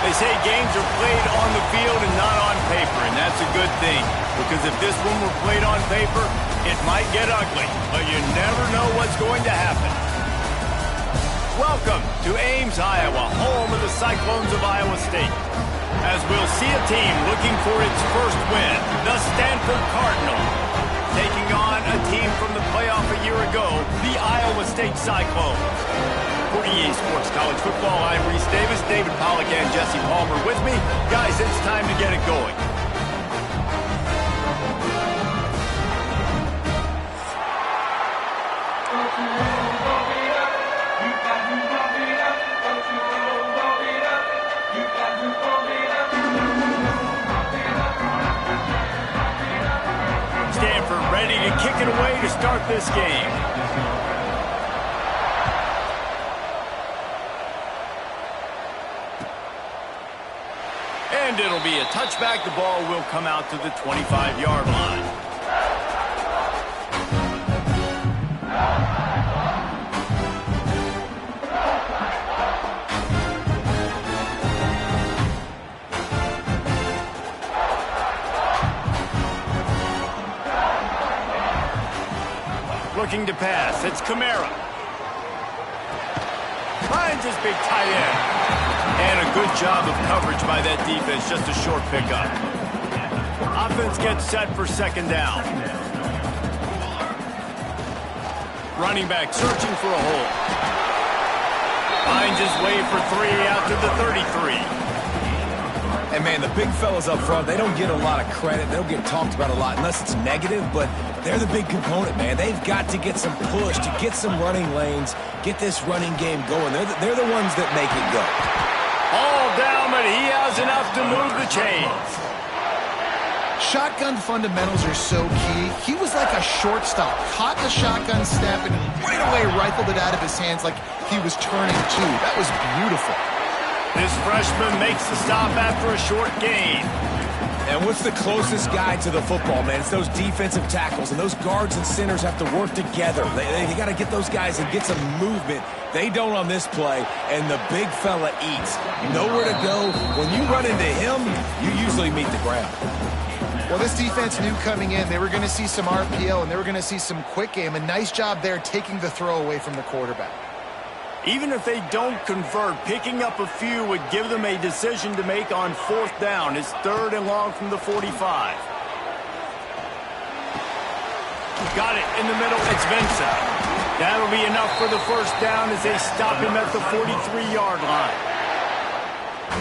They say games are played on the field and not on paper, and that's a good thing. Because if this one were played on paper, it might get ugly, but you never know what's going to happen. Welcome to Ames, Iowa, home of the Cyclones of Iowa State. As we'll see a team looking for its first win, the Stanford Cardinals, taking on a team from the playoff a year ago, the Iowa State Cyclones. For EA Sports College Football, I'm Reese Davis, David Pollack, and Jesse Palmer with me. Guys, it's time to get it going. Stanford ready to kick it away to start this game. And it'll be a touchback. The ball will come out to the 25-yard line. Looking to pass. It's Kamara. Finds his big tight end. And a good job of coverage by that defense. Just a short pickup. Offense gets set for second down. Running back searching for a hole. Finds his way for 3 out to the 33. And, man, the big fellas up front, they don't get a lot of credit. They don't get talked about a lot unless it's negative, but they're the big component, man. They've got to get some push, to get some running lanes, get this running game going. They're the ones that make it go. All down, but he has enough to move the chains. Shotgun fundamentals are so key. He was like a shortstop, caught the shotgun snap and right away rifled it out of his hands like he was turning two. That was beautiful. This freshman makes the stop after a short gain. And what's the closest guy to the football, man? It's those defensive tackles, and those guards and centers have to work together. They got to get those guys and get some movement. They don't on this play, and the big fella eats. Nowhere to go. When you run into him, you usually meet the ground. Well, this defense knew coming in they were going to see some RPO, and they were going to see some quick game. A nice job there taking the throw away from the quarterback. Even if they don't convert, picking up a few would give them a decision to make on fourth down. It's 3rd and long from the 45. Got it in the middle. It's Vincent. That'll be enough for the first down as they stop him at the 43-yard line.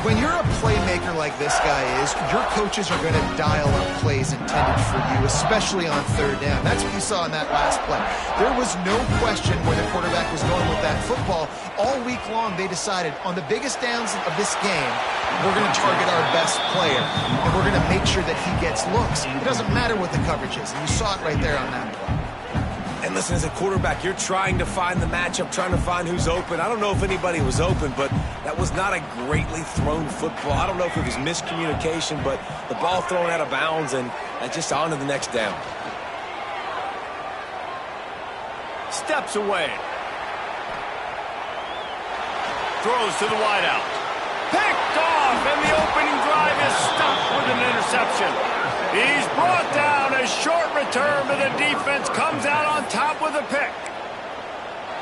When you're a playmaker like this guy is, your coaches are going to dial up plays intended for you, especially on 3rd down. That's what you saw in that last play. There was no question where the quarterback was going with that football. All week long, they decided on the biggest downs of this game, we're going to target our best player, and we're going to make sure that he gets looks. It doesn't matter what the coverage is, and you saw it right there on that play. And listen, as a quarterback, you're trying to find the matchup, trying to find who's open. I don't know if anybody was open, but that was not a greatly thrown football. I don't know if it was miscommunication, but the ball thrown out of bounds and just on to the next down. Steps away. Throws to the wideout. Picked off, and the opening drive is stopped with an interception. He's brought down, a short return, but the defense comes out on top with a pick.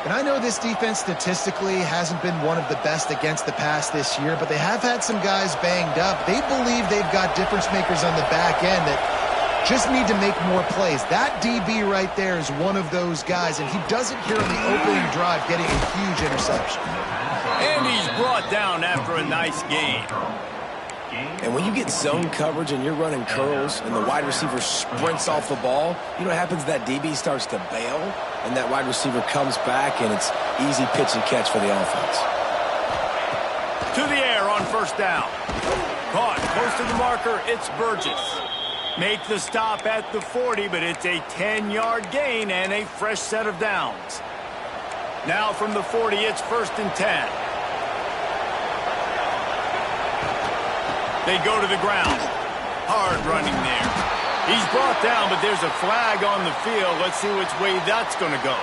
And I know this defense statistically hasn't been one of the best against the pass this year, but they have had some guys banged up. They believe they've got difference makers on the back end that just need to make more plays. That DB right there is one of those guys, and he does it here on the opening drive, getting a huge interception. And he's brought down after a nice gain. And when you get zone coverage and you're running curls and the wide receiver sprints off the ball, you know what happens? That DB starts to bail, and that wide receiver comes back, and it's easy pitch and catch for the offense. To the air on first down. Caught close to the marker. It's Burgess. Make the stop at the 40, but it's a 10-yard gain and a fresh set of downs. Now from the 40, it's 1st and 10. They go to the ground. Hard running there. He's brought down, but there's a flag on the field. Let's see which way that's going to go.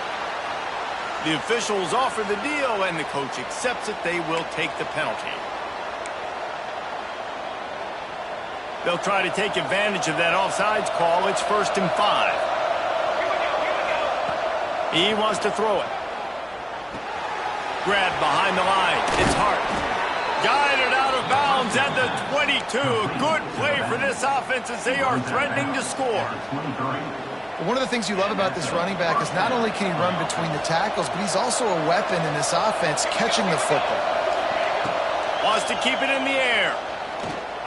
The officials offer the deal, and the coach accepts it. They will take the penalty. They'll try to take advantage of that offsides call. It's 1st and 5. He wants to throw it. Grabbed behind the line. It's Hart. Guided out of bounds at the 22. A good play for this offense as they are threatening to score. One of the things you love about this running back is not only can he run between the tackles, but he's also a weapon in this offense catching the football. Wants to keep it in the air.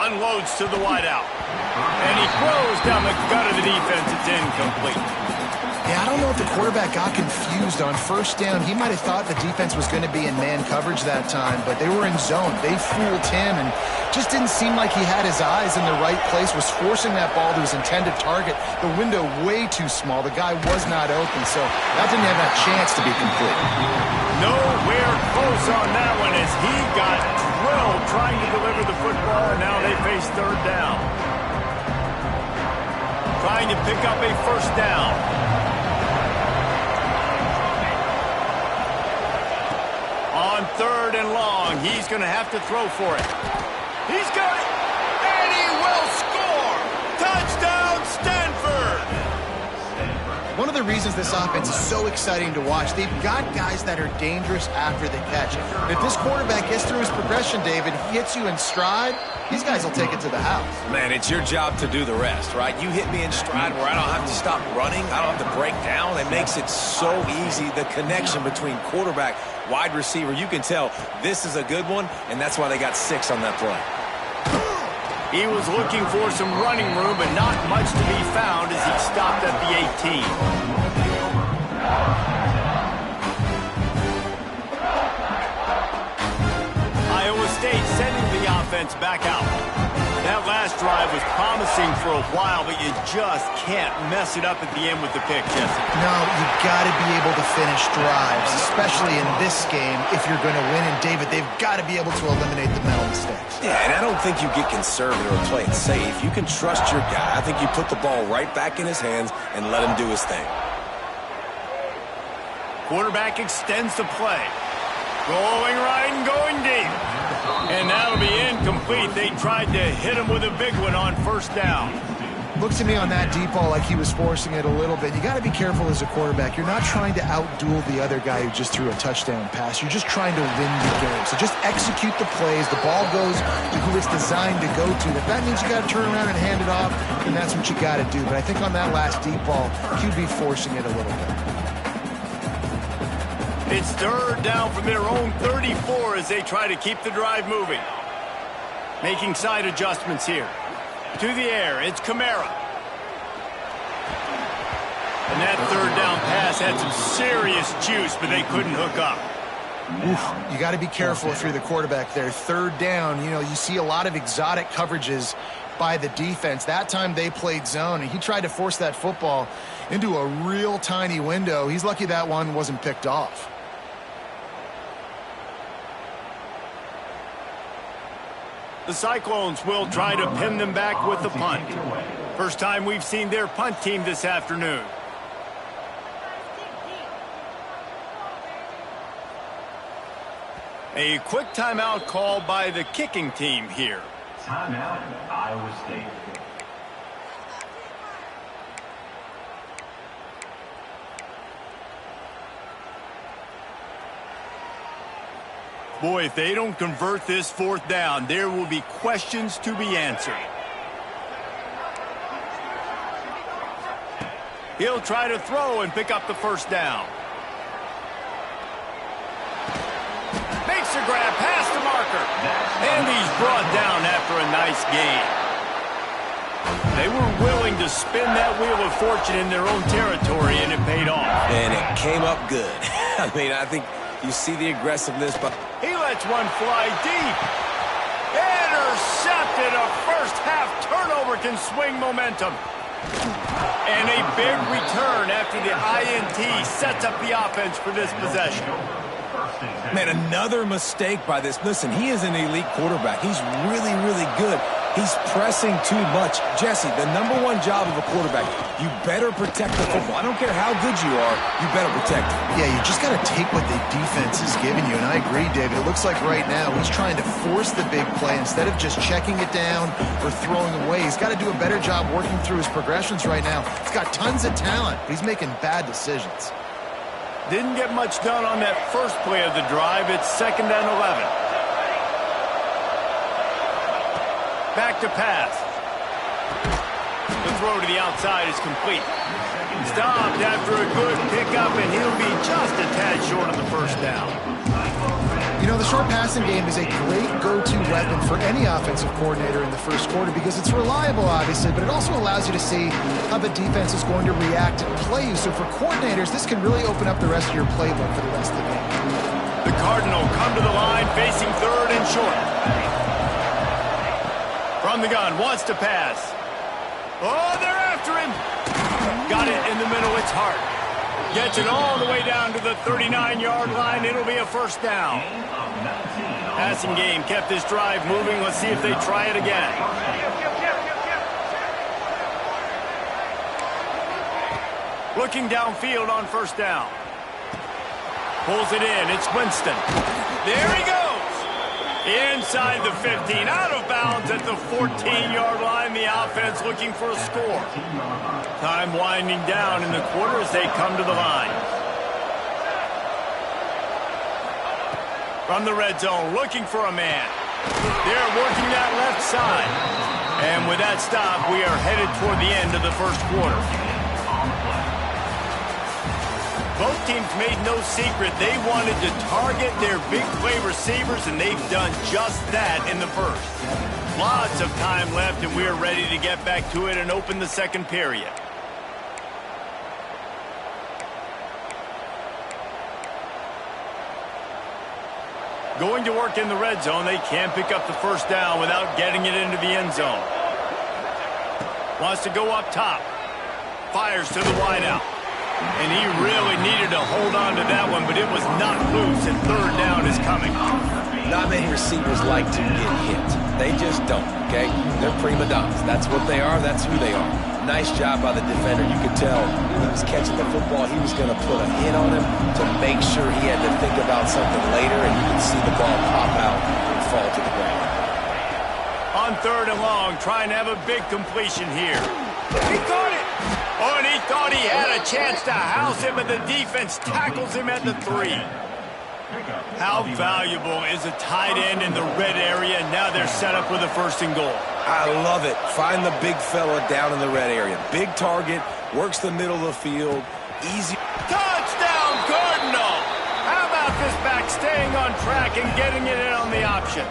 Unloads to the wideout. And he throws down the gut of the defense. It's incomplete. Yeah, I don't know if the quarterback got confused on 1st down. He might have thought the defense was going to be in man coverage that time, but they were in zone. They fooled him and just didn't seem like he had his eyes in the right place, was forcing that ball to his intended target. The window way too small. The guy was not open, so that didn't have a chance to be complete. Nowhere close on that one as he got drilled trying to deliver the football, and now they face 3rd down. Trying to pick up a 1st down. On 3rd and long, he's going to have to throw for it. He's got it, and he will score! Touchdown, Stanford! One of the reasons this offense is so exciting to watch, they've got guys that are dangerous after the catch. And if this quarterback gets through his progression, David, he hits you in stride, these guys will take it to the house. Man, it's your job to do the rest, right? You hit me in stride where I don't have to stop running. I don't have to break down. It makes it so easy, the connection between quarterback, wide receiver. You can tell this is a good one, and that's why they got 6 on that play. He was looking for some running room, but not much to be found as he stopped at the 18. Iowa State sending the offense back out. That last drive was promising for a while, but you just can't mess it up at the end with the pick, Jesse. No, you got to be able to finish drives, especially in this game if you're going to win. And, David, they've got to be able to eliminate the mental mistakes. Yeah, and I don't think you get conservative or play it safe. You can trust your guy. I think you put the ball right back in his hands and let him do his thing. Quarterback extends the play. Going right and going deep. And that'll be incomplete. They tried to hit him with a big one on 1st down. Looks to me on that deep ball like he was forcing it a little bit. You got to be careful as a quarterback. You're not trying to outduel the other guy who just threw a touchdown pass. You're just trying to win the game. So just execute the plays. The ball goes to who it's designed to go to. If that means you got to turn around and hand it off, then that's what you got to do. But I think on that last deep ball, QB forcing it a little bit. It's 3rd down from their own 34 as they try to keep the drive moving. Making side adjustments here. To the air, it's Kamara. And that 3rd down pass had some serious juice, but they couldn't hook up. Oof, you got to be careful if you're the quarterback there. 3rd down, you see a lot of exotic coverages by the defense. That time they played zone, and he tried to force that football into a real tiny window. He's lucky that one wasn't picked off. The Cyclones will try to pin them back with the punt. First time we've seen their punt team this afternoon. A quick timeout called by the kicking team here. Timeout, Iowa State. Boy, if they don't convert this 4th down, there will be questions to be answered. He'll try to throw and pick up the 1st down. Makes a grab past the marker. And he's brought down after a nice gain. They were willing to spin that wheel of fortune in their own territory, and it paid off. And it came up good. I mean, I think you see the aggressiveness, but he lets one fly deep. Intercepted. A first-half turnover can swing momentum. And a big return after the INT sets up the offense for this possession. man, another mistake by this. Listen, he is an elite quarterback. He's really, really good. He's pressing too much. Jesse, the #1 job of a quarterback, you better protect the football. I don't care how good you are, you better protect it. Yeah, you just got to take what the defense is giving you, and I agree, David. It looks like right now he's trying to force the big play instead of just checking it down or throwing away. He's got to do a better job working through his progressions right now. He's got tons of talent, but he's making bad decisions. Didn't get much done on that first play of the drive. It's 2nd and 11. Back to pass. The throw to the outside is complete. Stopped after a good pickup, and he'll be just a tad short of the first down. You know, the short passing game is a great go-to weapon for any offensive coordinator in the first quarter because it's reliable, obviously, but it also allows you to see how the defense is going to react and play you. So for coordinators, this can really open up the rest of your playbook for the rest of the game. The Cardinal come to the line facing 3rd and short. From the gun, wants to pass. Oh, they're after him. Got it in the middle, it's Hart. Gets it all the way down to the 39-yard line. It'll be a first down. Passing game kept this drive moving. Let's see if they try it again. Looking downfield on first down. Pulls it in. It's Winston. There he goes. Inside the 15. Out of bounds at the 14-yard line. The offense looking for a score. Time winding down in the quarter as they come to the line. From the red zone, looking for a man. They're working that left side. And with that stop, we are headed toward the end of the first quarter. Both teams made no secret they wanted to target their big play receivers, and they've done just that in the first. Lots of time left, and we are ready to get back to it and open the second period. Going to work in the red zone, they can't pick up the first down without getting it into the end zone. Wants to go up top. Fires to the wideout. And he really needed to hold on to that one, but it was not loose, and 3rd down is coming. Not many receivers like to get hit. They just don't, okay? They're prima donnas. That's what they are. That's who they are. Nice job by the defender. You could tell when he was catching the football, he was going to put a hit on him to make sure he had to think about something later, and you could see the ball pop out and fall to the ground. On 3rd and long, trying to have a big completion here. He caught it. Oh, and he thought he had a chance to house him, and the defense tackles him at the 3. How valuable is a tight end in the red area? Now they're set up with a 1st and goal. I love it. Find the big fella down in the red area. Big target, works the middle of the field. Easy. Touchdown, Cardinal! How about this back staying on track and getting it in on the option?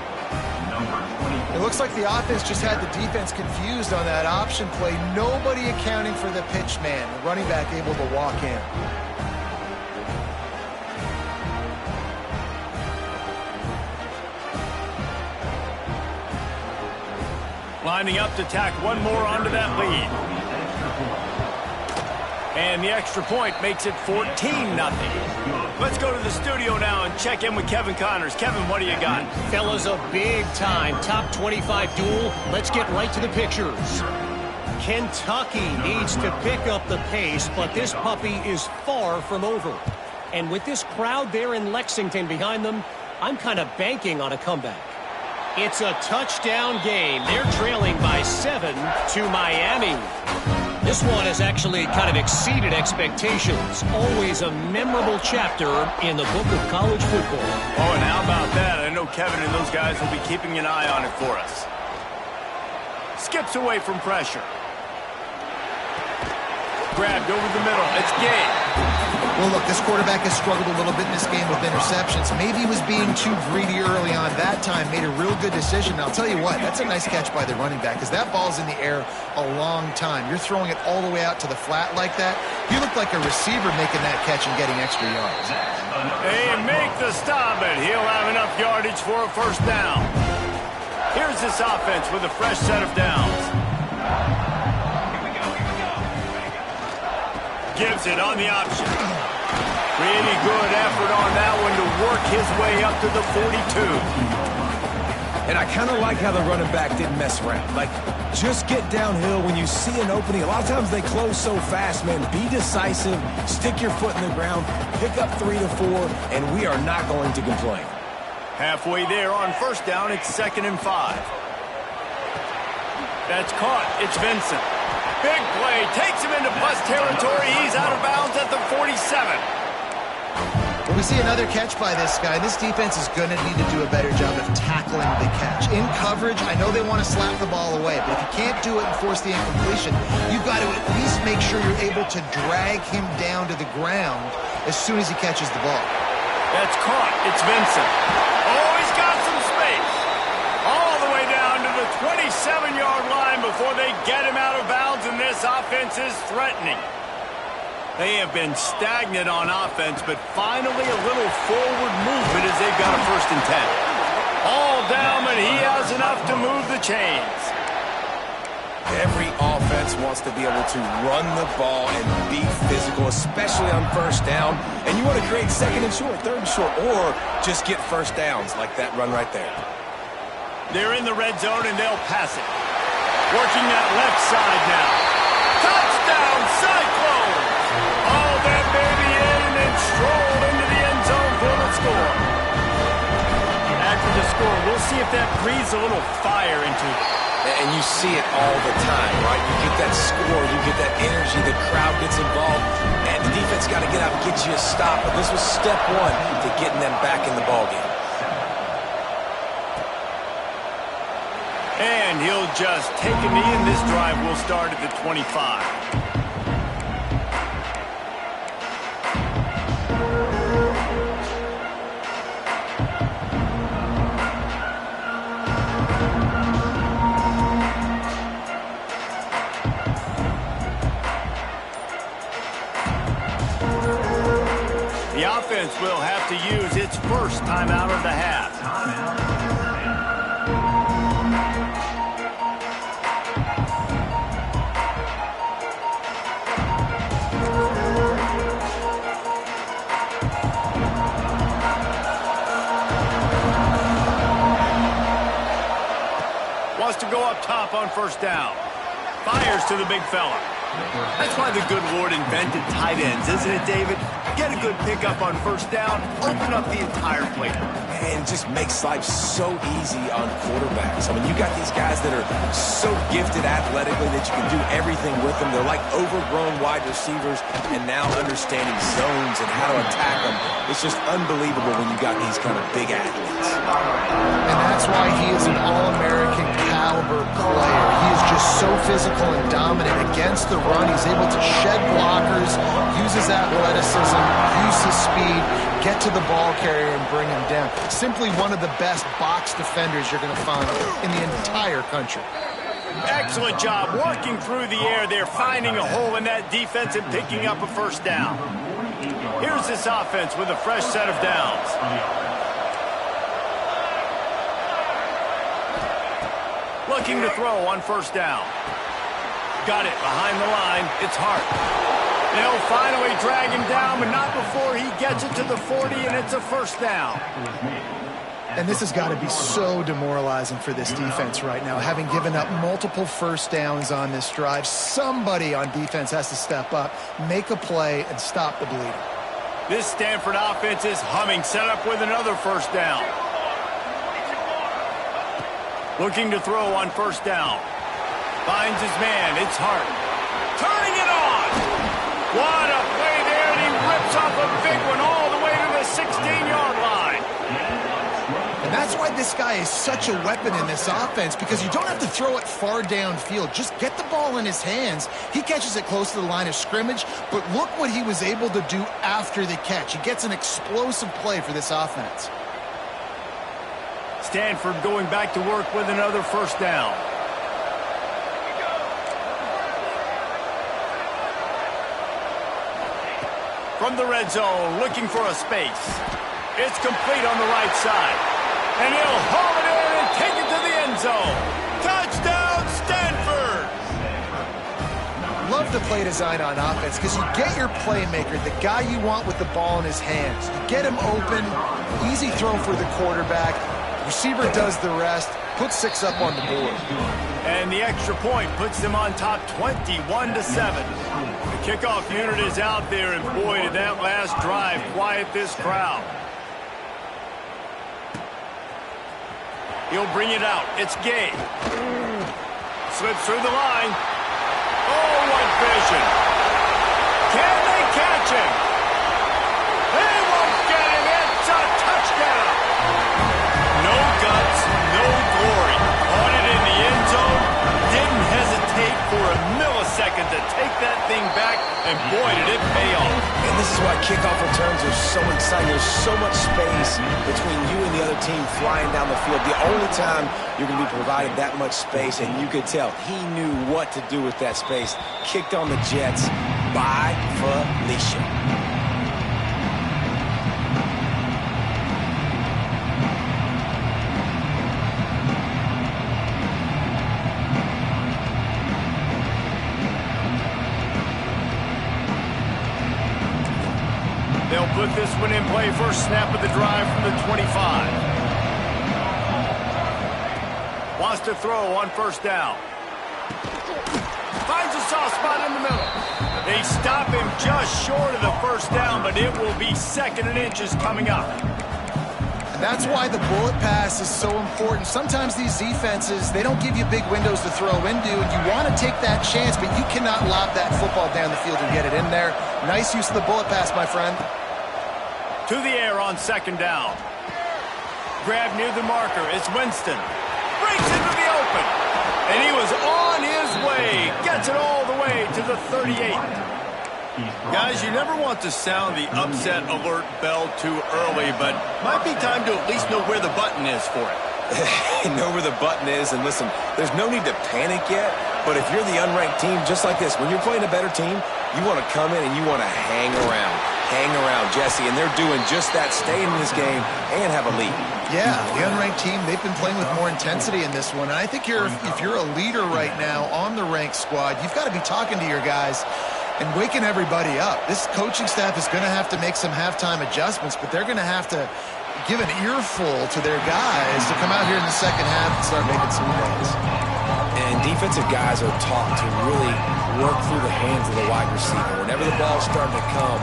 It looks like the offense just had the defense confused on that option play. Nobody accounting for the pitch man. The running back able to walk in. Lining up to tack one more onto that lead. And the extra point makes it 14-0. Let's go to the studio now and check in with Kevin Connors. Kevin, what do you got? Fellas, a big-time top 25 duel. Let's get right to the pictures. Kentucky needs to pick up the pace, but this puppy is far from over. And with this crowd there in Lexington behind them, I'm kind of banking on a comeback. It's a touchdown game. They're trailing by 7 to Miami. This one has actually kind of exceeded expectations. Always a memorable chapter in the book of college football. Oh, and how about that? I know Kevin and those guys will be keeping an eye on it for us. Skips away from pressure. Grabbed over the middle. It's game. Well, look, this quarterback has struggled a little bit in this game with interceptions. Maybe he was being too greedy early on that time, made a real good decision. And I'll tell you what, that's a nice catch by the running back because that ball's in the air a long time. You're throwing it all the way out to the flat like that. You look like a receiver making that catch and getting extra yards. They make the stop, and he'll have enough yardage for a first down. Here's this offense with a fresh set of downs. Gives it on the option. Pretty good effort on that one to work his way up to the 42. And I kind of like how the running back didn't mess around. Like, just get downhill when you see an opening. A lot of times they close so fast, man. Be decisive, stick your foot in the ground, pick up 3 to 4, and we are not going to complain. Halfway there on first down, it's 2nd and 5. That's caught. It's Vincent. Big play. Takes him into plus territory. He's out of bounds at the 47. Well, we see another catch by this guy. This defense is going to need to do a better job of tackling the catch. In coverage, I know they want to slap the ball away, but if you can't do it and force the incompletion, you've got to at least make sure you're able to drag him down to the ground as soon as he catches the ball. That's caught. It's Vincent. Oh, he's got some space. All the way down to the 27-yard line before they get him out of bounds, and this offense is threatening. They have been stagnant on offense, but finally a little forward movement as they've got a 1st and 10. All down, and he has enough to move the chains. Every offense wants to be able to run the ball and be physical, especially on first down. And you want to create 2nd and short, 3rd and short, or just get first downs like that run right there. They're in the red zone, and they'll pass it. Working that left side now. Touchdown, Cyclones! All that baby in and then strolled into the end zone for the score. After the score, we'll see if that breathes a little fire into it. And you see it all the time, right? You get that score, you get that energy, the crowd gets involved, and the defense got to get out and get you a stop. But this was step 1 to getting them back in the ballgame. And he'll just take a knee, and this drive will start at the 25. The offense will have to use its first timeout of the half. Wants to go up top on first down. Fires to the big fella. That's why the good Lord invented tight ends, isn't it, David? Get a good pickup on first down, open up the entire plate. And it just makes life so easy on quarterbacks. I mean, you got these guys that are so gifted athletically that you can do everything with them. They're like overgrown wide receivers, and now understanding zones and how to attack them. It's just unbelievable when you got these kind of big athletes. And that's why he is an All-American caliber player. He is just so physical and dominant against the run. He's able to shed blockers, use his athleticism, use his speed, get to the ball carrier and bring him down. Simply one of the best box defenders you're going to find in the entire country. Excellent job working through the air there, finding a hole in that defense and picking up a first down. Here's this offense with a fresh set of downs. Looking to throw on first down. Got it behind the line. It's Hart. They'll finally drag him down, but not before he gets it to the 40, and it's a first down. And this has got to be so demoralizing for this defense right now. Having given up multiple first downs on this drive, somebody on defense has to step up, make a play, and stop the bleeding. This Stanford offense is humming, set up with another first down. Looking to throw on first down. Finds his man. It's Hart. Turning it on. What a play there, and he rips off a big one all the way to the 16-yard line. And that's why this guy is such a weapon in this offense, because you don't have to throw it far downfield. Just get the ball in his hands. He catches it close to the line of scrimmage, but look what he was able to do after the catch. He gets an explosive play for this offense. Stanford going back to work with another first down. From the red zone, looking for a space. It's complete on the right side. And he'll haul it in and take it to the end zone. Touchdown, Stanford! Love the play design on offense because you get your playmaker, the guy you want with the ball in his hands. You get him open, easy throw for the quarterback. Receiver does the rest, puts 6 up on the board. And the extra point puts them on top 21-7. The kickoff unit is out there, and boy, did that last drive quiet this crowd. He'll bring it out. It's Gabe. Slips through the line. Oh, what vision. Can they catch him? They won't get him. It's a touchdown. No guts, no glory. Caught it in the end zone. Didn't hesitate for a millisecond to take that thing back, and boy, did it pay off. And this is why kickoff returns are so exciting. There's so much space between you and the other team flying down the field. The only time you're going to be provided that much space, and you could tell he knew what to do with that space. Kicked on the Jets by Felicia. They'll put this one in play. First snap of the drive from the 25. Wants to throw on first down. Finds a soft spot in the middle. They stop him just short of the first down, but it will be 2nd and inches coming up. And that's why the bullet pass is so important. Sometimes these defenses, they don't give you big windows to throw into, and you want to take that chance, but you cannot lob that football down the field and get it in there. Nice use of the bullet pass, my friend. To the air on 2nd down. Grab near the marker. It's Winston. Breaks into the open. And he was on his way. Gets it all the way to the 38. Guys, you never want to sound the upset alert bell too early, but might be time to at least know where the button is for it. Know where the button is, and listen, there's no need to panic yet, but if you're the unranked team, just like this, when you're playing a better team, you want to come in and you want to hang around. Hang around, Jesse, and they're doing just that, staying in this game and have a lead. Yeah, the unranked team, they've been playing with more intensity in this one, and I think if you're a leader right now on the ranked squad, you've got to be talking to your guys and waking everybody up. This coaching staff is going to have to make some halftime adjustments, but they're going to have to give an earful to their guys to come out here in the second half and start making some plays. And defensive guys are taught to really work through the hands of the wide receiver. Whenever the ball's starting to come,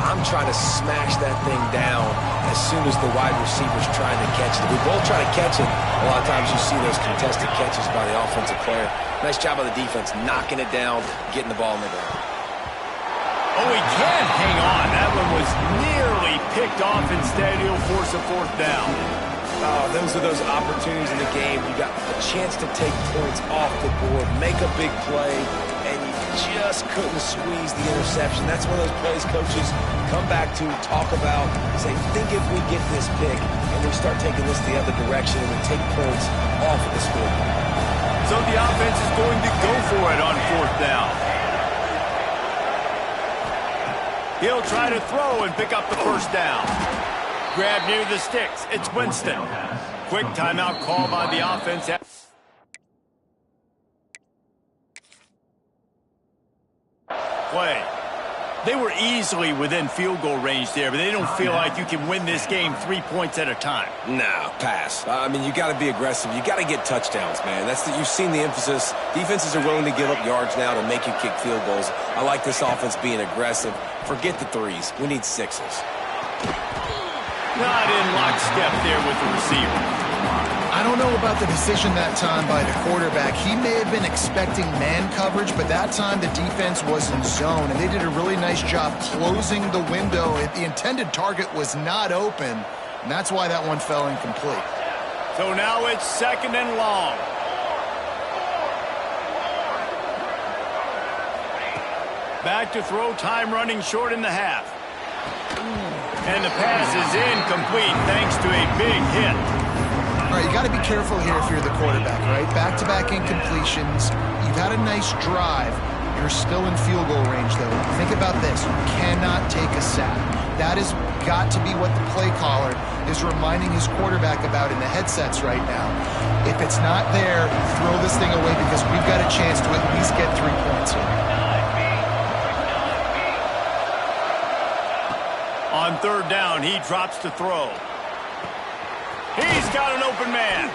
I'm trying to smash that thing down as soon as the wide receiver's trying to catch it. We both try to catch it. A lot of times you see those contested catches by the offensive player. Nice job by the defense, knocking it down, getting the ball in the ground. Oh, he can't hang on. That one was nearly picked off. Instead, he'll force a 4th down. Oh, those are those opportunities in the game. You got a chance to take points off the board, make a big play, and you just couldn't squeeze the interception. That's one of those plays coaches come back to, talk about, say, think if we get this pick and we start taking this the other direction and we take points off of the scoreboard. So the offense is going to go for it on 4th down. He'll try to throw and pick up the first down. Grab near the sticks. It's Winston. Quick timeout call by the offense. Play. They were easily within field goal range there, but they don't feel like you can win this game 3 points at a time. No, pass. I mean, you got to be aggressive. You got to get touchdowns, man. You've seen the emphasis. Defenses are willing to give up yards now to make you kick field goals. I like this offense being aggressive. Forget the 3s. We need 6s. Not in lockstep there with the receiver. I don't know about the decision that time by the quarterback. He may have been expecting man coverage, but that time the defense was in zone, and they did a really nice job closing the window. The intended target was not open, and that's why that one fell incomplete. So now it's 2nd and long. Back to throw, time running short in the half. And the pass is incomplete thanks to a big hit. All right, you got to be careful here if you're the quarterback, right? Back-to-back incompletions. You've had a nice drive. You're still in field goal range, though. Think about this. You cannot take a sack. That has got to be what the play caller is reminding his quarterback about in the headsets right now. If it's not there, throw this thing away because we've got a chance to at least get 3 points here. On 3rd down, he drops to throw. He's got an open man.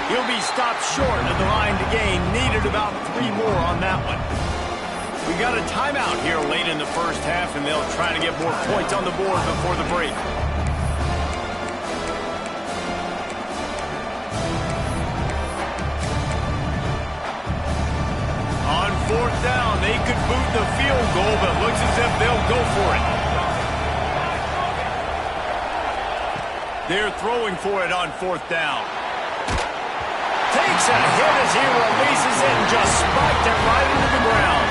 He'll be stopped short of the line to gain. Needed about 3 more on that one. We got a timeout here late in the first half, and they'll try to get more points on the board before the break. On 4th down, they could boot the field goal, but looks as if they'll go for it. They're throwing for it on 4th down. Takes a hit as he releases it and just spiked it right into the ground.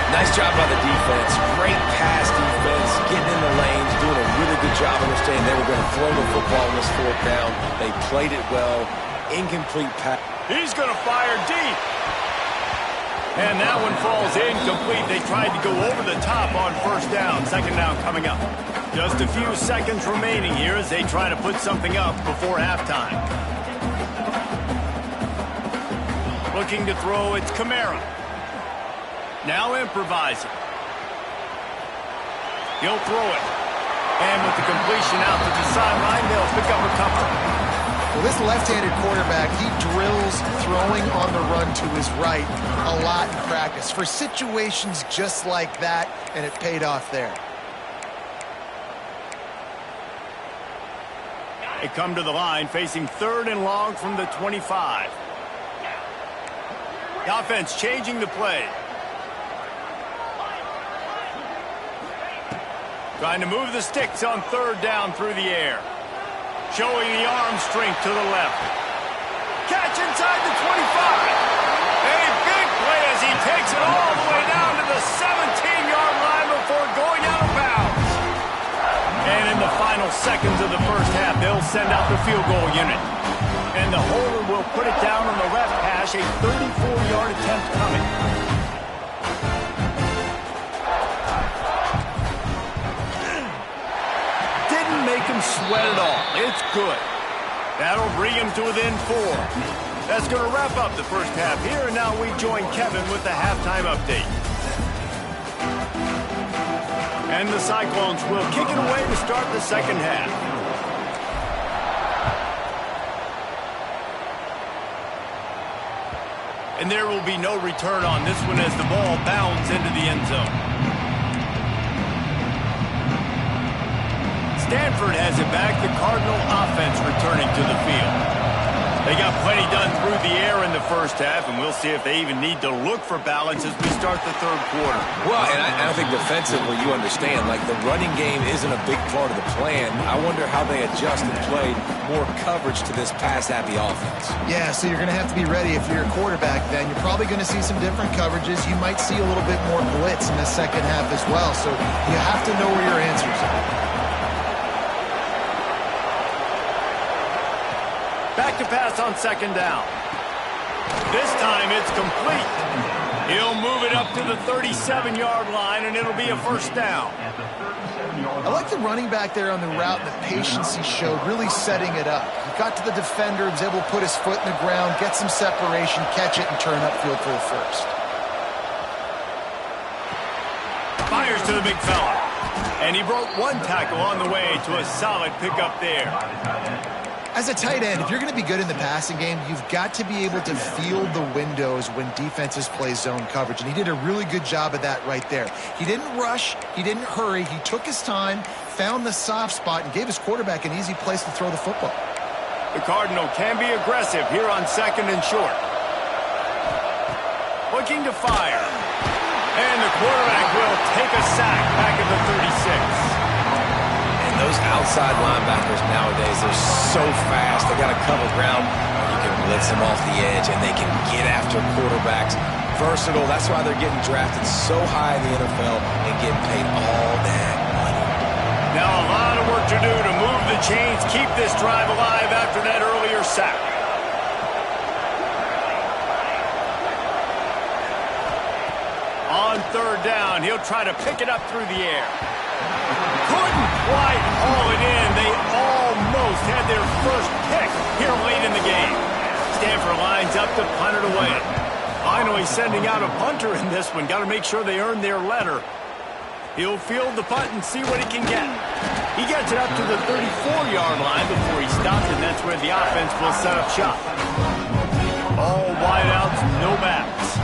Nice job by the defense. Great pass defense, getting in the lanes, doing a really good job understanding they were going to throw the football on this 4th down. They played it well. Incomplete pass. He's going to fire deep. And that one falls incomplete. They tried to go over the top on 1st down. 2nd down coming up. Just a few seconds remaining here as they try to put something up before halftime. Looking to throw, it's Kamara. Now improvising. He'll throw it. And with the completion out to the sideline, they'll pick up a couple. Well, this left-handed quarterback, he drills throwing on the run to his right a lot in practice for situations just like that, and it paid off there. They come to the line facing 3rd and long from the 25. The offense changing the play. Trying to move the sticks on 3rd down through the air. Showing the arm strength to the left. Catch inside the 25. A big play as he takes it all the way down to the 17-yard line before going out of bounds. And in the final seconds of the first half, they'll send out the field goal unit. And the holder will put it down on the left hash, a 34-yard attempt coming. Didn't make him sweat at all. It's good. That'll bring him to within 4. That's going to wrap up the first half here, and now we join Kevin with the halftime update. And the Cyclones will kick it away to start the second half. And there will be no return on this one as the ball bounds into the end zone. Stanford has it back. The Cardinal offense returning to the field. They got plenty done through the air in the first half, and we'll see if they even need to look for balance as we start the 3rd quarter. Well, and I think defensively you understand, like the running game isn't a big part of the plan. I wonder how they adjust and play more coverage to this pass-happy offense. Yeah, so you're going to have to be ready if you're a quarterback then. You're probably going to see some different coverages. You might see a little bit more blitz in the second half as well, so you have to know where your answers are. Back to pass on 2nd down. This time it's complete. He'll move it up to the 37-yard line, and it'll be a 1st down. I like the running back there on the route and the patience he showed, really setting it up. He got to the defender, was able to put his foot in the ground, get some separation, catch it, and turn upfield for the 1st. Fires to the big fella. And he broke 1 tackle on the way to a solid pickup there. As a tight end, if you're going to be good in the passing game, you've got to be able to feel the windows when defenses play zone coverage, and he did a really good job of that right there. He didn't rush, he didn't hurry, he took his time, found the soft spot, and gave his quarterback an easy place to throw the football. The Cardinal can be aggressive here on 2nd and short. Looking to fire. And the quarterback will take a sack back at the 36. Those outside linebackers nowadays, they're so fast. They got to cover ground. You can blitz them off the edge, and they can get after quarterbacks. Versatile. That's why they're getting drafted so high in the NFL and getting paid all that money. Now a lot of work to do to move the chains, keep this drive alive after that earlier sack. On 3rd down, he'll try to pick it up through the air. Couldn't quite haul it in. They almost had their first pick here late in the game. Stanford lines up to punt it away. Finally sending out a punter in this one. Got to make sure they earn their letter. He'll field the punt and see what he can get. He gets it up to the 34-yard line before he stops, and that's where the offense will set up shop. All wideouts, no backs.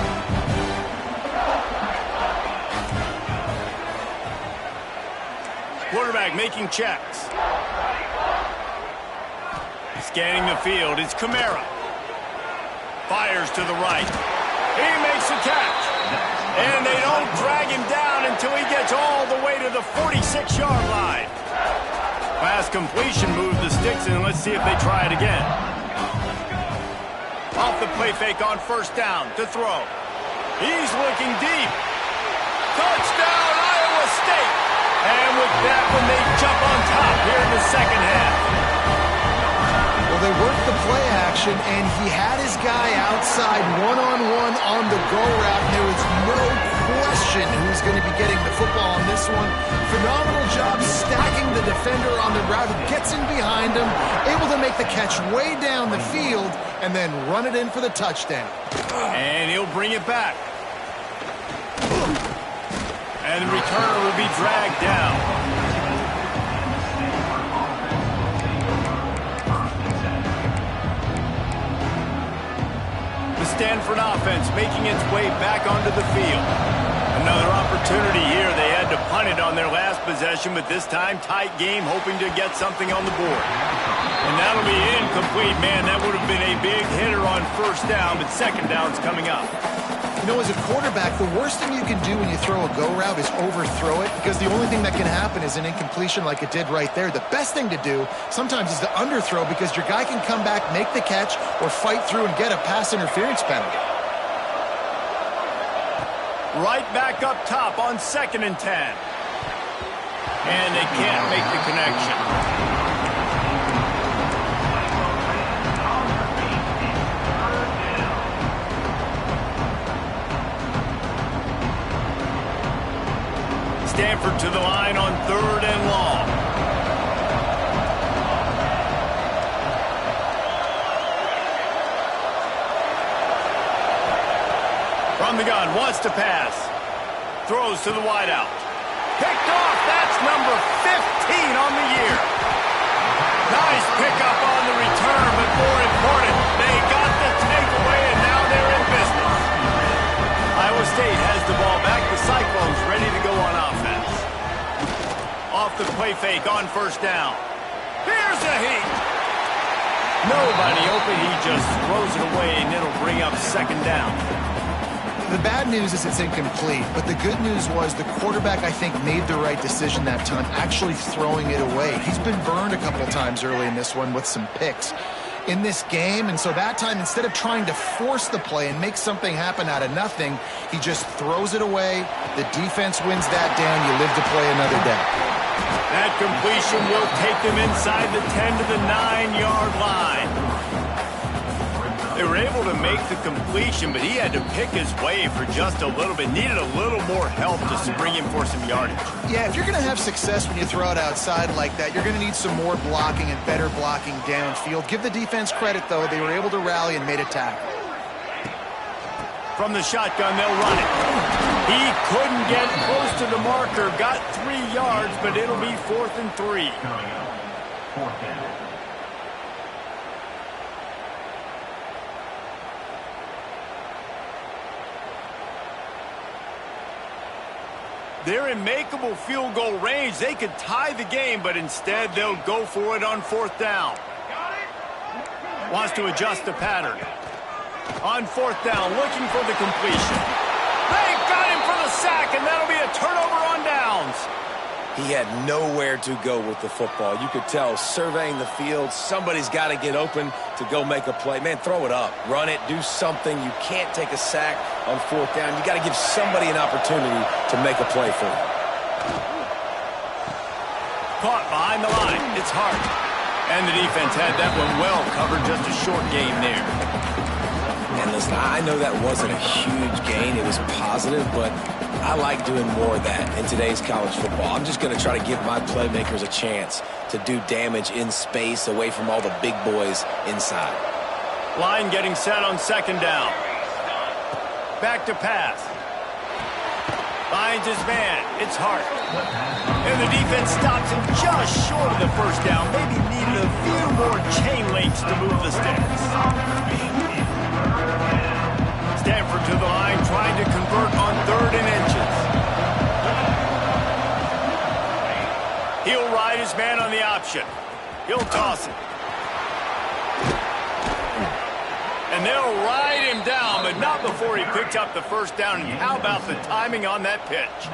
Quarterback making checks. Scanning the field, it's Kamara. Fires to the right. He makes the catch. And they don't drag him down until he gets all the way to the 46-yard line. Pass completion moves the sticks, and let's see if they try it again. Off the play fake on first down to throw. He's looking deep. Touchdown, Iowa State. And with that one, they jump on top here in the second half. Well, they worked the play action, and he had his guy outside one-on-one on the go route. And there was no question who's going to be getting the football on this one. Phenomenal job stacking the defender on the route. He gets in behind him, able to make the catch way down the field, and then run it in for the touchdown. And he'll bring it back. And the returner will be dragged down. The Stanford offense making its way back onto the field. Another opportunity here. They had to punt it on their last possession, but this time tight game, hoping to get something on the board. And that'll be incomplete. Man, that would have been a big hitter on first down, but second down's coming up. You know, as a quarterback, the worst thing you can do when you throw a go route is overthrow it, because the only thing that can happen is an incompletion like it did right there. The best thing to do sometimes is to underthrow, because your guy can come back, make the catch, or fight through and get a pass interference penalty. Right back up top on 2nd and 10. And they can't make the connection. Stanford to the line on 3rd and long. From the gun, wants to pass. Throws to the wideout. Picked off, that's number 15 on the year. Nice pickup on the return, but more important, they got the takeaway, and now they're in business. Iowa State has the ball back. The Cyclones ready to go on offense. Off the play fake on first down. Here's a heat. Nobody open. He just throws it away, and it'll bring up 2nd down. The bad news is it's incomplete, but the good news was the quarterback, I think, made the right decision that time, actually throwing it away. He's been burned a couple times early in this one with some picks in this game, and so that time, instead of trying to force the play and make something happen out of nothing, he just throws it away. The defense wins that down. You live to play another day. That completion will take them inside the 10 to the 9-yard line. They were able to make the completion, but he had to pick his way for just a little bit. Needed a little more help just to bring him for some yardage. Yeah, if you're going to have success when you throw it outside like that, you're going to need some more blocking and better blocking downfield. Give the defense credit, though. They were able to rally and made a tackle. From the shotgun, they'll run it. He couldn't get close to the marker. Got 3 yards, but it'll be 4th and 3. Fourth down. They're in makeable field goal range. They could tie the game, but instead they'll go for it on 4th down. Wants to adjust the pattern. On 4th down, looking for the completion. They got him for the sack, and that'll be a turnover on downs. He had nowhere to go with the football. You could tell, surveying the field, somebody's got to get open to go make a play. Man, throw it up. Run it. Do something. You can't take a sack on 4th down. You got to give somebody an opportunity to make a play for you. Caught behind the line. It's Hart. And the defense had that one well covered. Just a short gain there. And listen, I know that wasn't a huge gain. It was positive, but I like doing more of that in today's college football. I'm just going to try to give my playmakers a chance to do damage in space away from all the big boys inside. Line getting set on 2nd down. Back to pass. Finds his man. It's Hart. And the defense stops him just short of the first down. Maybe needed a few more chain links to move the sticks. Stanford to the line, trying to convert on 3rd and inches. He'll ride his man on the option. He'll toss it. And they'll ride him down, but not before he picked up the first down. And how about the timing on that pitch?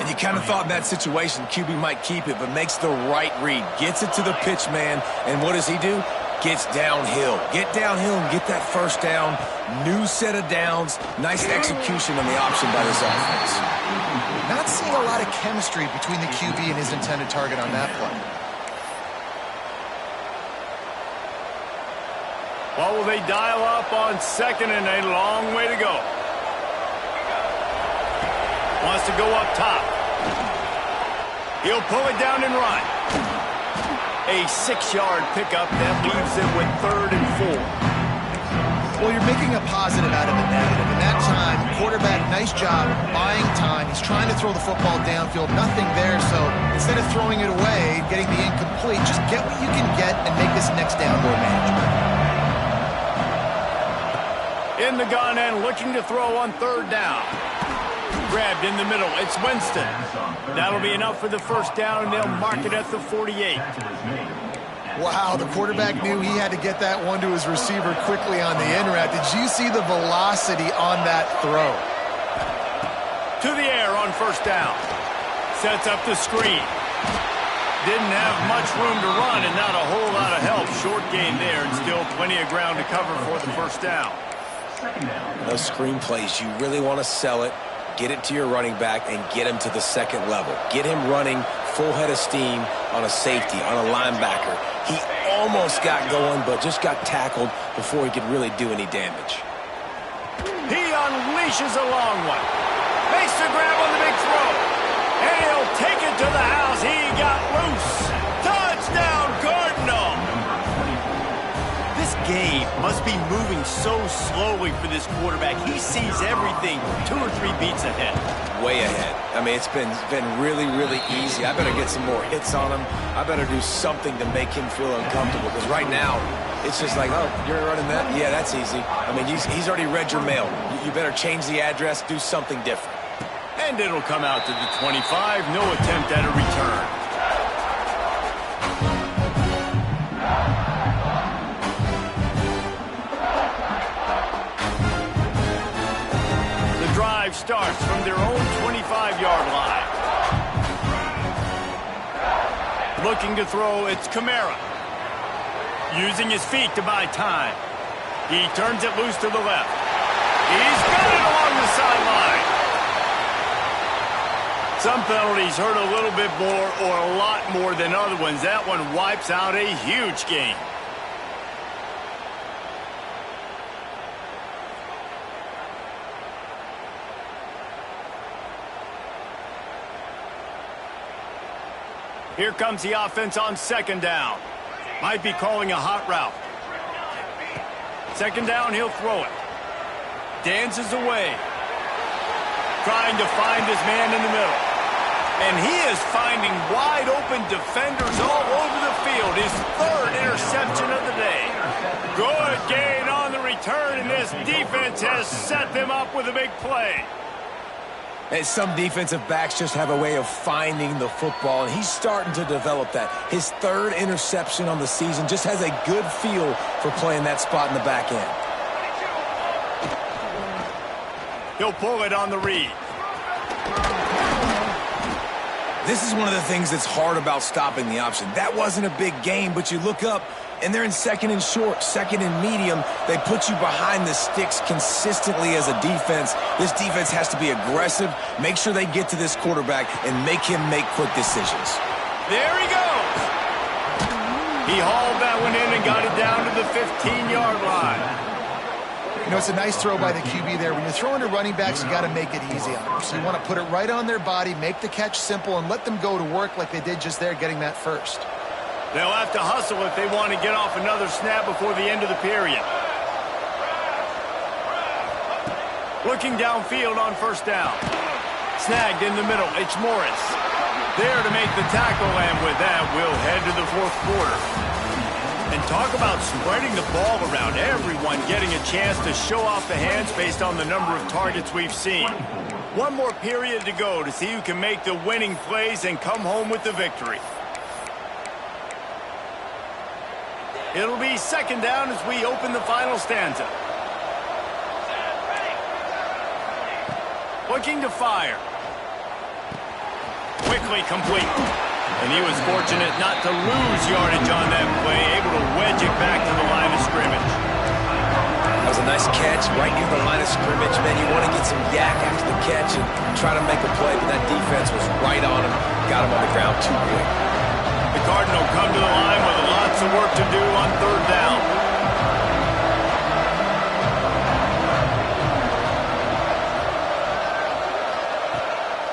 And you kind of thought in that situation QB might keep it, but makes the right read. Gets it to the pitch man, and what does he do? Gets downhill. Get downhill and get that first down. New set of downs. Nice execution on the option by this offense. Not seeing a lot of chemistry between the QB and his intended target on that play. What will they dial up on 2nd and a long way to go? Wants to go up top. He'll pull it down and run. A 6-yard pickup that leaves him with 3rd and 4. Well, you're making a positive out of a negative. In that time, quarterback, nice job, buying time. He's trying to throw the football downfield. Nothing there, so instead of throwing it away, getting the incomplete, just get what you can get and make this next down more manageable. In the gun and looking to throw on 3rd down. Grabbed in the middle. It's Winston. That'll be enough for the first down, and they'll mark it at the 48. Wow, the quarterback knew he had to get that one to his receiver quickly on the in route. Did you see the velocity on that throw? To the air on first down. Sets up the screen. Didn't have much room to run and not a whole lot of help. Short gain there and still plenty of ground to cover for the first down. Those screen plays, you really want to sell it, get it to your running back, and get him to the 2nd level. Get him running full head of steam on a safety, on a linebacker. He almost got going, but just got tackled before he could really do any damage. He unleashes a long one. Makes the grab on the big throw. And he'll take it to the house. He got loose. Touchdown, Cardinal. This game must be moving so slowly for this quarterback. He sees everything 2 or 3 beats ahead. Way ahead. I mean, it's been really, really easy. I better get some more hits on him. I better do something to make him feel uncomfortable, because right now, it's just like, oh, you're running that? Yeah, that's easy. I mean, he's already read your mail. You better change the address, do something different. And it'll come out to the 25. No attempt at a return. The drive starts from their own 25-yard line. Looking to throw, it's Kamara. Using his feet to buy time. He turns it loose to the left. He's got it along the sideline. Some penalties hurt a little bit more or a lot more than other ones. That one wipes out a huge game. Here comes the offense on 2nd down. Might be calling a hot route. 2nd down, he'll throw it. Dances away. Trying to find his man in the middle. And he is finding wide open defenders all over the field. His 3rd interception of the day. Good gain on the return, and this defense has set them up with a big play. And some defensive backs just have a way of finding the football, and he's starting to develop that. His 3rd interception on the season, just has a good feel for playing that spot in the back end. He'll pull it on the read. This is one of the things that's hard about stopping the option. That wasn't a big gain, but you look up, and they're in 2nd and short, 2nd and medium. They put you behind the sticks consistently as a defense. This defense has to be aggressive, make sure they get to this quarterback, and make him make quick decisions. There he goes. He hauled that one in and got it down to the 15-yard line. You know, it's a nice throw by the QB there. When you're throwing to running backs, you got to make it easy on them. So you want to put it right on their body, make the catch simple, and let them go to work like they did just there, getting that first. They'll have to hustle if they want to get off another snap before the end of the period. Looking downfield on 1st down. Snagged in the middle. It's Morris. There to make the tackle, and with that, we'll head to the fourth quarter. And talk about spreading the ball around. Everyone getting a chance to show off the hands based on the number of targets we've seen. One more period to go to see who can make the winning plays and come home with the victory. It'll be second down as we open the final stanza. Looking to fire. Quickly complete. And he was fortunate not to lose yardage on that play, able to wedge it back to the line of scrimmage. That was a nice catch right near the line of scrimmage. Man, you want to get some yak after the catch and try to make a play, but that defense was right on him. Got him on the ground too quick. The Cardinal come to the line with lots of work to do on third down.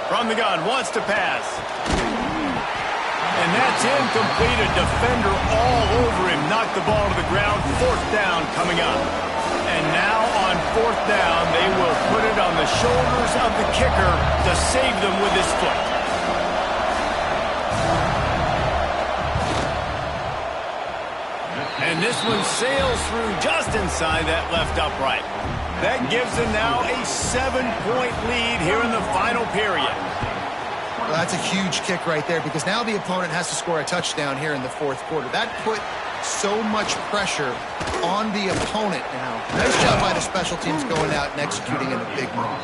From the gun, wants to pass. And that's incomplete. A defender all over him. Knocked the ball to the ground. Fourth down coming up. And now on fourth down, they will put it on the shoulders of the kicker to save them with his foot. And this one sails through just inside that left upright. That gives them now a 7-point lead here in the final period. Well, that's a huge kick right there because now the opponent has to score a touchdown here in the fourth quarter. That put so much pressure on the opponent now. Nice job by the special teams going out and executing in a big move.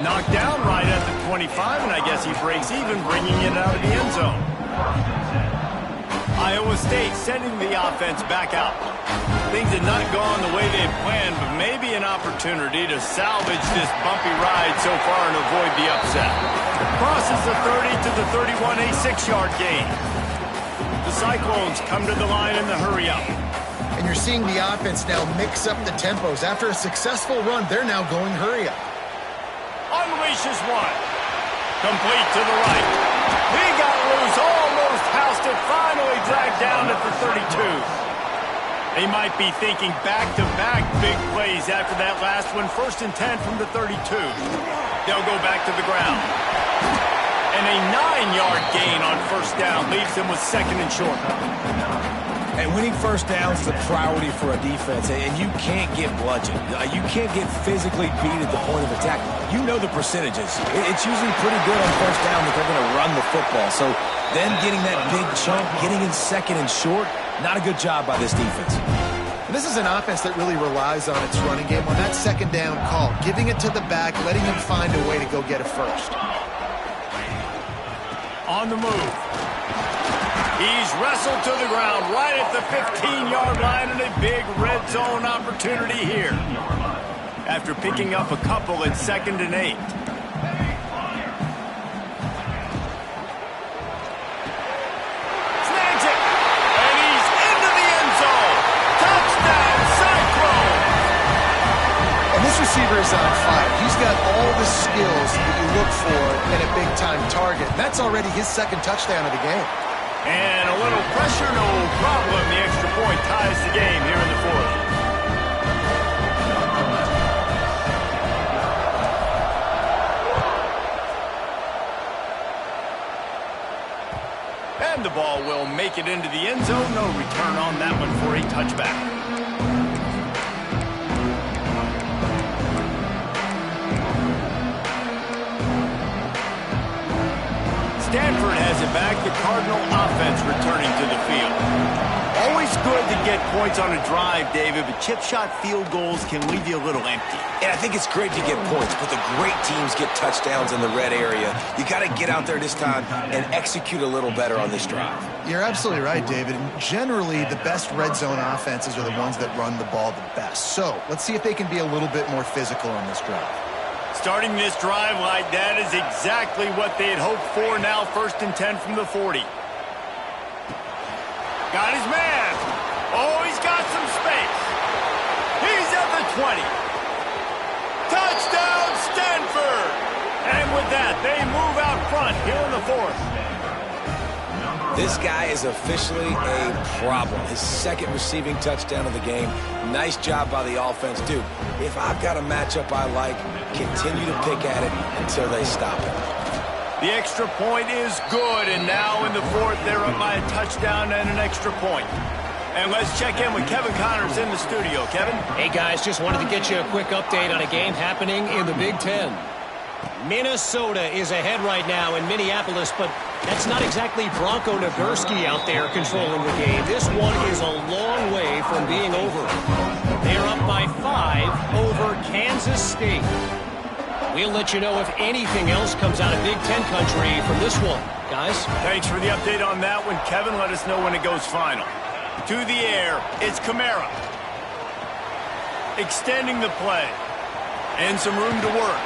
Knocked down right at the 25, and I guess he breaks even, bringing it out of the end zone. Iowa State sending the offense back out. Things had not gone the way they had planned, but maybe an opportunity to salvage this bumpy ride so far and avoid the upset. Crosses the 30 to the 31, a 6-yard gain. The Cyclones come to the line in the hurry-up. And you're seeing the offense now mix up the tempos. After a successful run, they're now going hurry-up. Unleashes one. Complete to the right. He got loose, almost housed it, finally dragged down at the 32. They might be thinking back-to-back big plays after that last one. 1st and 10 from the 32. They'll go back to the ground. And a 9-yard gain on first down leaves them with 2nd and short. And winning first down is a priority for a defense, and you can't get bludgeoned. You can't get physically beat at the point of attack. You know the percentages. It's usually pretty good on first down that they're going to run the football. So them getting that big chunk, getting in 2nd and short, not a good job by this defense. And this is an offense that really relies on its running game on that 2nd down call, giving it to the back, letting him find a way to go get a first. On the move. He's wrestled to the ground right at the 15-yard line, and a big red zone opportunity here. After picking up a couple at 2nd and 8. Snags it, and he's into the end zone. Touchdown, Cyclone! And this receiver is on fire. He's got all the skills that you look for in a big-time target. That's already his 2nd touchdown of the game. And a little pressure, no problem. The extra point ties the game here in the fourth. And the ball will make it into the end zone. No return on that one for a touchback. Stanford has it back. The Cardinal offense returning to the field. Always good to get points on a drive, David, but chip shot field goals can leave you a little empty. And I think it's great to get points, but the great teams get touchdowns in the red area. You got to get out there this time and execute a little better on this drive. You're absolutely right, David. And generally, the best red zone offenses are the ones that run the ball the best. So let's see if they can be a little bit more physical on this drive. Starting this drive like that is exactly what they had hoped for. Now 1st and 10 from the 40. Got his man. Oh, he's got some space. He's at the 20. Touchdown, Stanford! And with that, they move out front here in the fourth. This guy is officially a problem. His second receiving touchdown of the game. Nice job by the offense. Dude, if I've got a matchup I like, continue to pick at it until they stop it. The extra point is good, and now in the fourth, they're up by a touchdown and an extra point. And let's check in with Kevin Connors in the studio. Kevin? Hey, guys, just wanted to get you a quick update on a game happening in the Big Ten. Minnesota is ahead right now in Minneapolis, but that's not exactly Bronco Nagurski out there controlling the game. This one is a long way from being over. They're up by 5 over Kansas State. We'll let you know if anything else comes out of Big Ten country from this one. Guys? Thanks for the update on that one, Kevin. Let us know when it goes final. To the air, it's Kamara. Extending the play. And some room to work.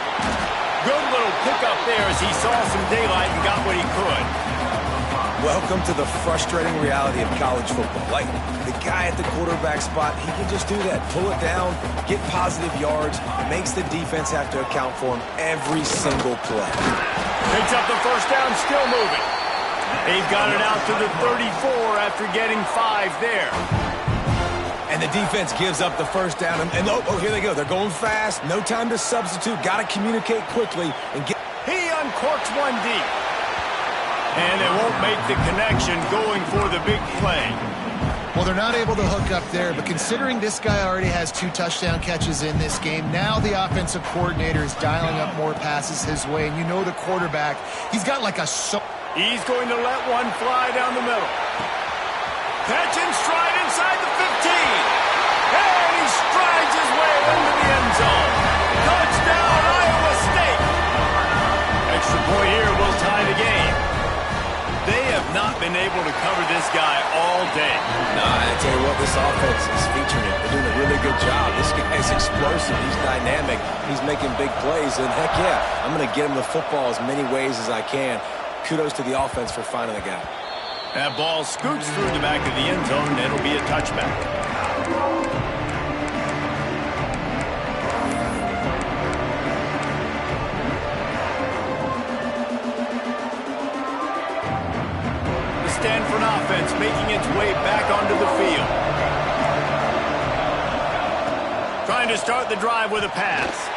Good little pickup there as he saw some daylight and got what he could. Welcome to the frustrating reality of college football. Like, the guy at the quarterback spot, he can just do that. Pull it down, get positive yards, makes the defense have to account for him every single play. Picks up the first down, still moving. They've got it out to the 34 after getting 5 there. And the defense gives up the first down. And oh, here they go. They're going fast. No time to substitute. Got to communicate quickly. And get. He uncorks one deep. And they won't make the connection going for the big play. Well, they're not able to hook up there, but considering this guy already has 2 touchdown catches in this game, now the offensive coordinator is dialing up more passes his way. And you know the quarterback, he's got like a... He's going to let one fly down the middle. Catch and stride inside the 15. And he strides his way into the end zone. Touchdown, Iowa State. Extra point here will tie the game. They have not been able to cover this guy all day. No, I tell you what, this offense is featuring it. They're doing a really good job. This guy's explosive. He's dynamic. He's making big plays. And heck yeah, I'm going to get him the football as many ways as I can. Kudos to the offense for finding the guy. That ball scoots through the back of the end zone, and it'll be a touchback. The Stanford offense making its way back onto the field. Trying to start the drive with a pass.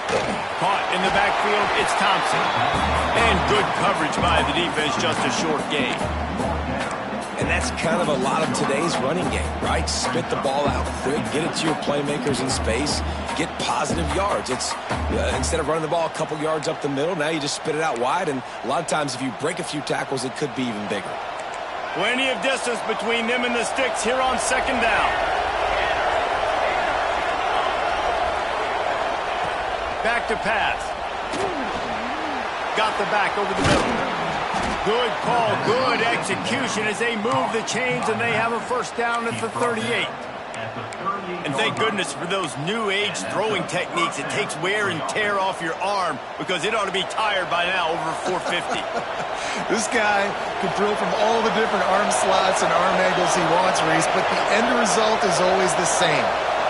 Caught in the backfield, it's Thompson. And good coverage by the defense, just a short gain. And that's kind of a lot of today's running game, right? Spit the ball out quick, get it to your playmakers in space, get positive yards. It's instead of running the ball a couple yards up the middle, now you just spit it out wide, and a lot of times if you break a few tackles, it could be even bigger. Plenty of distance between them and the sticks here on second down. Back to pass. Got the back over the middle. Good call, good execution as they move the chains and they have a first down at the 38. And thank goodness for those new age throwing techniques. It takes wear and tear off your arm because it ought to be tired by now over 450. This guy can throw from all the different arm slots and arm angles he wants, Reese, but the end result is always the same.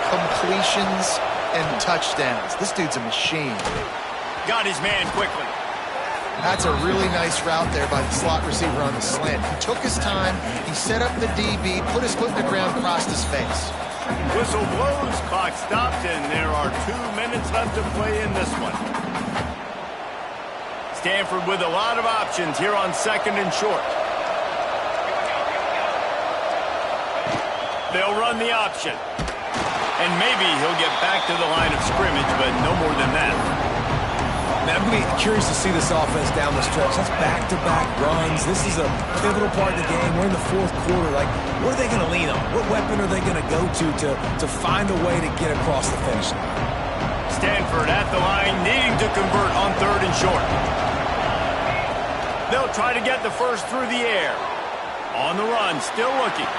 Completions and touchdowns. This dude's a machine. Got his man quickly. That's a really nice route there by the slot receiver on the slant. He took his time, he set up the DB, put his foot in the ground, crossed his face. Whistle blows, clock stopped, and there are 2 minutes left to play in this one. Stanford with a lot of options here on second and short. They'll run the option. And maybe he'll get back to the line of scrimmage, but no more than that. Now, I'm going to be curious to see this offense down the stretch. That's back-to-back runs. This is a pivotal part of the game. We're in the fourth quarter. Like, what are they going to lean on? What weapon are they going to go to find a way to get across the finish line? Stanford at the line, needing to convert on third and short. They'll try to get the first through the air. On the run, still looking.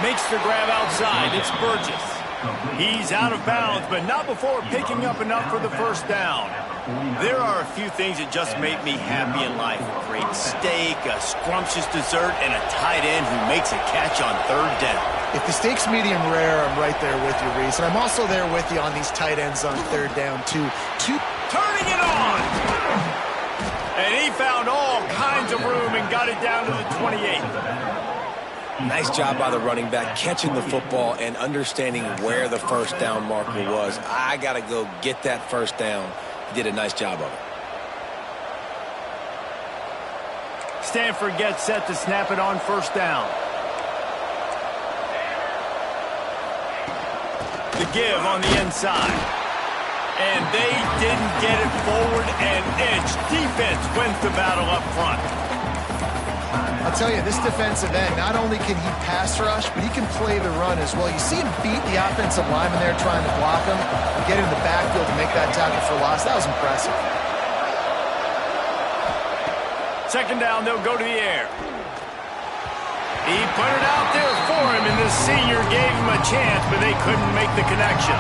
Makes the grab outside. It's Burgess. He's out of bounds, but not before picking up enough for the first down. There are a few things that just make me happy in life. A great steak, a scrumptious dessert, and a tight end who makes a catch on third down. If the steak's medium rare, I'm right there with you, Reese. And I'm also there with you on these tight ends on third down, too. Turning it on! And he found all kinds of room and got it down to the 28. Nice job by the running back, catching the football and understanding where the first down marker was. I got to go get that first down. He did a nice job of it. Stanford gets set to snap it on first down. The give on the inside. And they didn't get it forward an inch. Defense wins the battle up front. I'll tell you, this defensive end, not only can he pass rush, but he can play the run as well. You see him beat the offensive lineman there trying to block him, and get in the backfield to make that tackle for loss. That was impressive. Second down, they'll go to the air. He put it out there for him, and the senior gave him a chance, but they couldn't make the connection.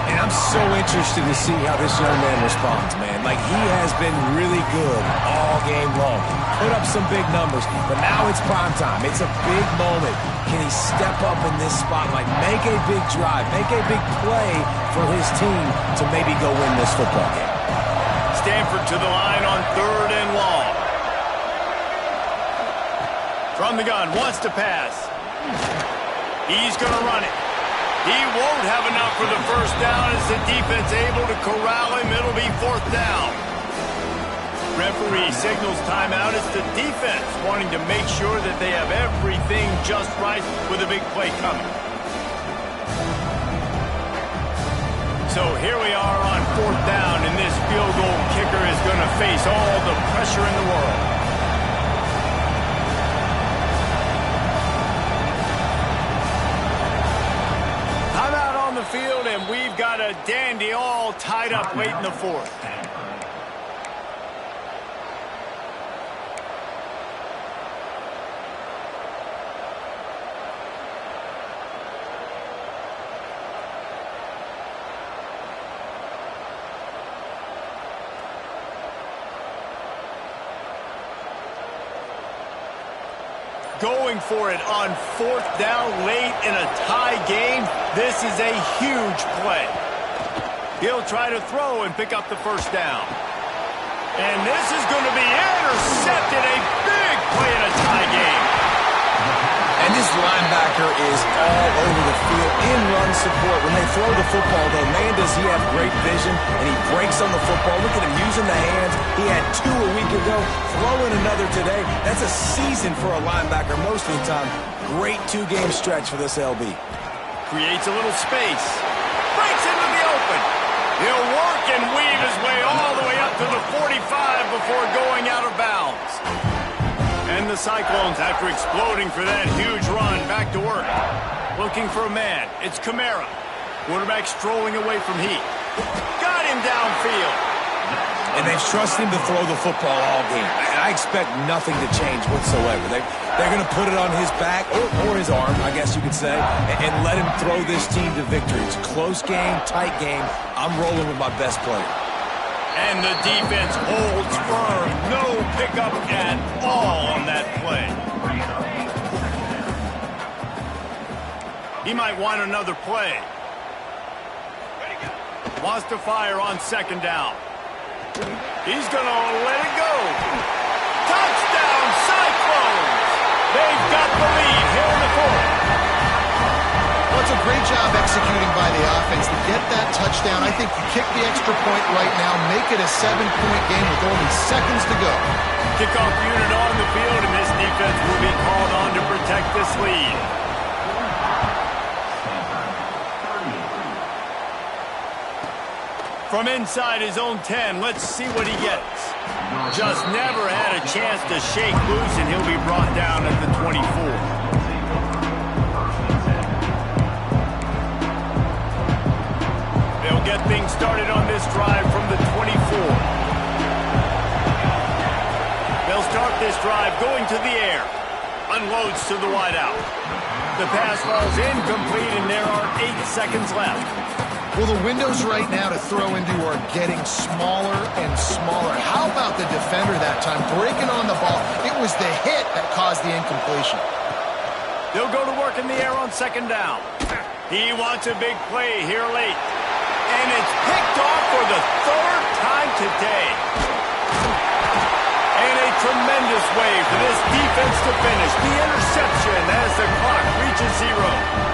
And I'm so interested to see how this young man responds, man. Like, he has been really good all game long. Put up some big numbers, but now it's prime time. It's a big moment. Can he step up in this spotlight, make a big drive, make a big play for his team to maybe go win this football game? Stanford to the line on third and long. From the gun, wants to pass. He's going to run it. He won't have enough for the first down as the defense able to corral him. It'll be fourth down. Referee signals timeout. It's the defense wanting to make sure that they have everything just right with a big play coming. So here we are on fourth down, and this field goal kicker is going to face all the pressure in the world. Field, and we've got a dandy all tied up late in the fourth. Going for it on fourth down late in a tie game. This is a huge play. He'll try to throw and pick up the first down. And this is going to be intercepted. A big play in a tie game. And this linebacker is all over the field in run support. When they throw the football, though, man, does he have great vision, and he breaks on the football. Look at him using the hands. He had 2 a week ago, throwing another today. That's a season for a linebacker most of the time. Great 2-game stretch for this LB. Creates a little space. Breaks into the open. He'll work and weave his way all the way up to the 45 before going out of bounds. And the Cyclones, after exploding for that huge run, back to work. Looking for a man. It's Kamara. Quarterback strolling away from Heat. Got him downfield. And they've trusted him to throw the football all game. I expect nothing to change whatsoever. They're going to put it on his back, or his arm, I guess you could say, and let him throw this team to victory. It's a close game, tight game. I'm rolling with my best player. And the defense holds firm. No pickup at all on that play. He might want another play. Wants to fire on second down. He's going to let it go. Touchdown, Cyclones! They've got the lead here in the fourth. Well, it's a great job executing by the offense to get that touchdown. I think you kick the extra point right now, make it a 7-point game with only seconds to go. Kickoff unit on the field, and this defense will be called on to protect this lead. From inside his own 10, let's see what he gets. Just never had a chance to shake loose, and he'll be brought down at the 24. They'll get things started on this drive from the 24. They'll start this drive going to the air. Unloads to the wideout. The pass falls incomplete, and there are 8 seconds left. Well, the windows right now to throw into are getting smaller and smaller. How about the defender that time breaking on the ball? It was the hit that caused the incompletion. They'll go to work in the air on second down. He wants a big play here late. And it's picked off for the 3rd time today. way for this defense to finish. The interception as the clock reaches 0.